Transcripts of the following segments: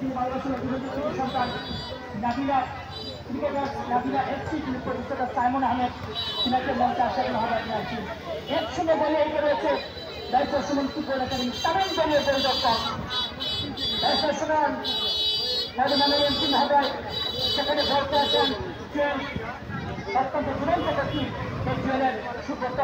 তিনি বাংলাদেশের অভিযোজিত সন্তান নাবিলা ক্রিকেটার নাবিলা এফসি তিনি পরিচালক সাইমন আহমেদ তিনাকে মঞ্চে আসার মহাবাদ জানাচ্ছি। এর সঙ্গে বলে এগিয়ে রয়েছে barrister Suman football academy Tamim দলীয় পরিদর্শক ব্যারিস্টার সুমন মাননীয় এমপি মহোদয় সেখানে বলতে আছেন যে অত্যন্ত দুরন্ত ব্যক্তি এই জেলের সুব্রত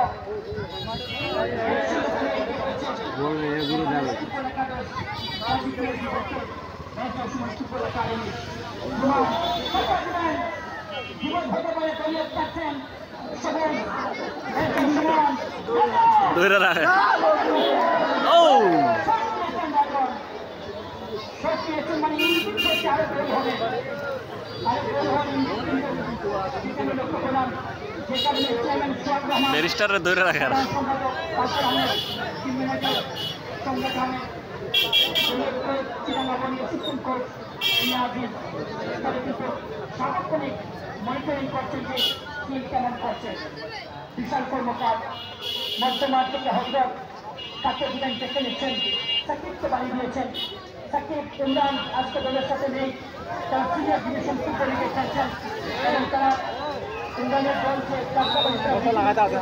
ব্যারিস্টার ধরে রাখার সার্বক্ষণিক মনিটরিং করছেন যে টিম কেমন করছে। বিশাল কর্মকার মধ্যমাঠ থেকে হজরত তাকে দিলেন দেখে নিচ্ছেন, সাকিবকে বাড়ি দিয়েছেন। সাকিব ইমরান আজকে দলের সাথে নেই, তারা সিনিয়র ডিভিশন ফুটবল লিগে খেলছেন এবং তারা ইমরানের দলকে লাগাতে